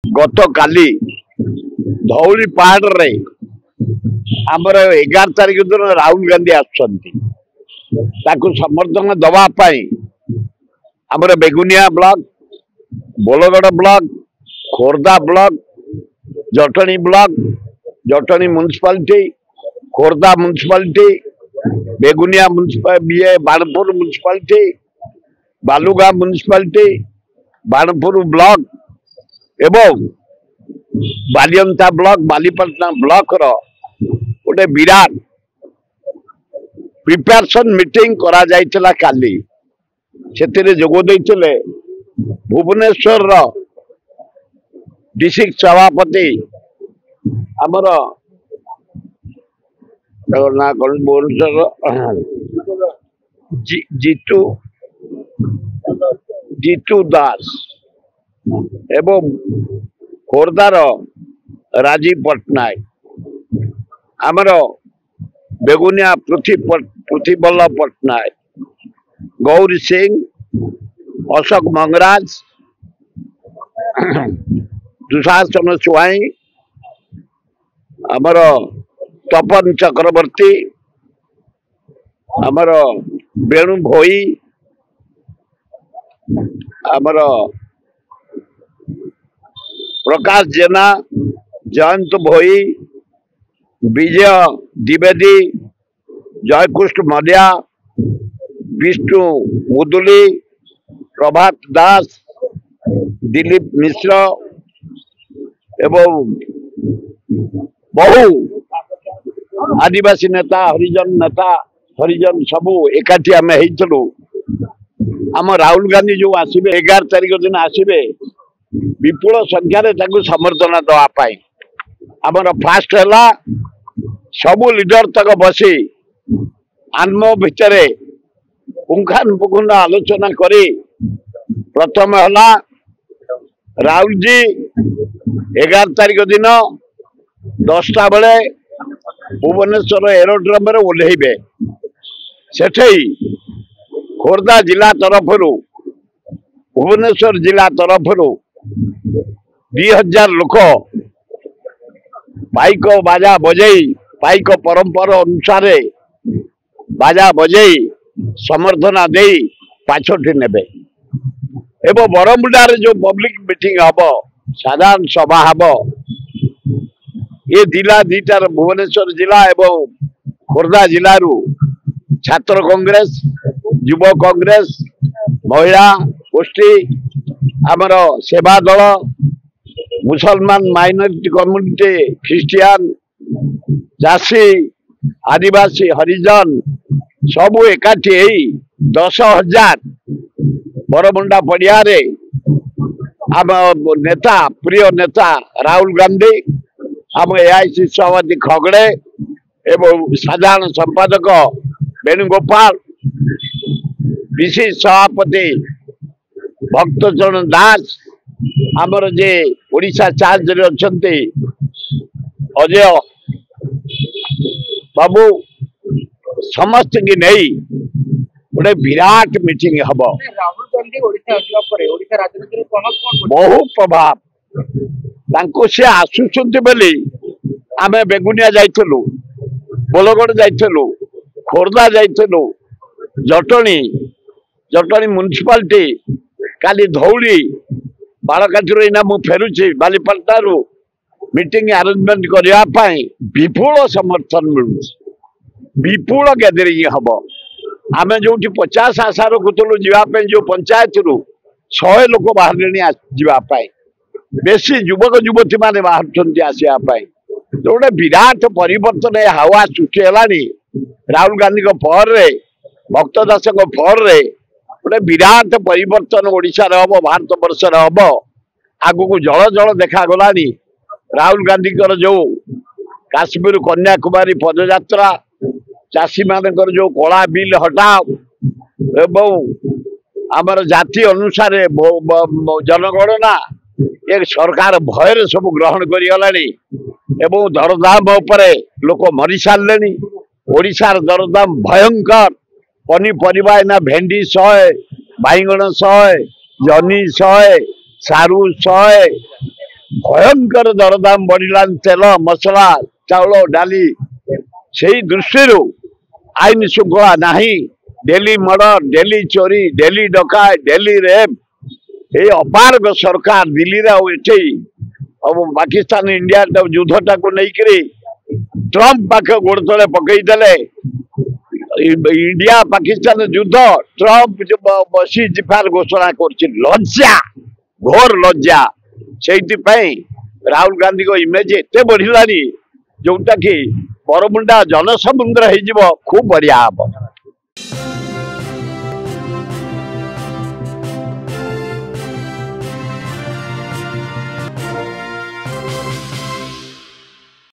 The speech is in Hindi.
गत काली धौली पहाड़ रे आमर 11 तारिख दिन राहुल गांधी आसुचंती ताकू समर्थन दवा पाई आमर Begunia block Bolagarh block Khordha block Jatni block Jatni municipality Khordha municipality Begunia municipality Banpur municipality Balugaon municipality Banpur block एवं बालियंता ब्लॉक बालीपाटना ब्लॉक रो गोटे विराट प्रिपेरेशन मीटिंग करा जाइतला काली सेतिरे जोगो दैथिले भुवनेश्वर रो डिस्ट्रिक्ट सभापति आमर ना कौन भुवनेश्वर जीतू जीतू दास एवं खोर्धार राजीव पट्टनायक आमर बेगुनिया पृथ्वीबल्लभ पट्टनायक गौरी सिंह अशोक मंगराज दुशासन स्वाई आमर तपन चक्रवर्ती आमर वेणु भोई आमर प्रकाश जेना जयंत भोई विजय द्विवेदी जयकृष्ण मल्लिया विष्णु मुदुली प्रभात दास दिलीप मिश्र एवं बहु आदिवासी नेता हरिजन सबू एकाठी आम आम राहुल गांधी जो आसबे 11 तारिख दिन आसबे विपुल संख्यार समर्थन दवापाई आमर फास्ट है सबू लीडर तक बसी आत्म भितर पुंखानुपुंख आलोचना करी प्रथम है राहुल जी 11 तारिख दिन 10टा बेले भुवनेश्वर एरोड्रम ओह्लैबे सेठे खोर्धा जिला तरफ भुवनेश्वर जिला तरफ 2000 लोक पाइक बाजा बजई पाइक परंपरा अनुसार बाजा बजई समर्थना दे पाछठी नेबे एवं बरमुडार जो पब्लिक मीटिंग हम साधारण सभा हम ये जिला दीटार भुवनेश्वर जिला एवं खोर्धा जिलू छात्र कांग्रेस युव कांग्रेस महिला गोष्ठी आमर सेवा दल मुसलमान माइनॉरिटी कम्युनिटी ख्रिस्टियन चाषी आदिवासी हरिजन सबू एकाठी 10,000 बरमुंडा पड़िया आम नेता प्रिय नेता राहुल गांधी आम एआईसी सभापति खगड़े एवं साधारण संपादक वेणुगोपाल विशेष सभापति भक्तचरण दास आमर जे ओडिशा चार्ज रे अछंती अजय बाबू समस्त की नहीं गोटे विराट मीटिंग हम राहुल गांधी ओडिशा आसला परे ओडिशा राजनीति रे बहु प्रभाव से आसुचंती बोली आमे बेगुनिया जाइथलु बोलगड़ जाइथलु खोर्धा जाइथलु जटणी म्युनिसिपालिटी काली धौली बालकाठी इना मु फेरुची बालीपाटना मीटिंग अरेंजमेंट करने विपुल समर्थन मिलू विपुल गैदरिंग हम आम जो 50 आशा रखुलु जावाई जो पंचायत रु 100 लोक बाहर जावाई बेसी युवक युवती मैंने बाहर आसवाई गोटे विराट परिवर्तन हावा सृष्टि है राहुल गांधी पर भक्त दास पर गोटे विराट परिवर्तन ओडिशा हम भारत वर्ष हम आग को जल जल देखागला राहुल गांधी जो काश्मीर कन्याकुमारी पदयात्रा चाषी मान जो कला बिल हटाओ एवं आमर जाति अनुसार जनगणना एक सरकार भयर सब ग्रहण करा दरदाम लोक मरी सारे ओडिशार दरदाम भयंकर पनीपरिया ना भेंडी 100 बैगण 100 जनी 100 सारू 100 भयंकर दरदाम बढ़ला तेल मसला चाउल डाली से दृष्टि आईन श्रृंखला नहीं डेली मर्डर डेली चोरी डेली डकायत डेली रेप ये अपारग सरकार दिल्ली रे अब पाकिस्तान इंडिया युद्ध टाक नहीं ट्रम्प पाख गोड़ तले पकईदे इंडिया पाकिस्तान युद्ध ट्रम्प बसी जिफार घोषणा कर लज्जा घोर लज्जा से राहुल गांधी को इमेज एत बढ़ला जोटा कि बरमुंडा जनसमुद्र हो खूब बढ़िया हम।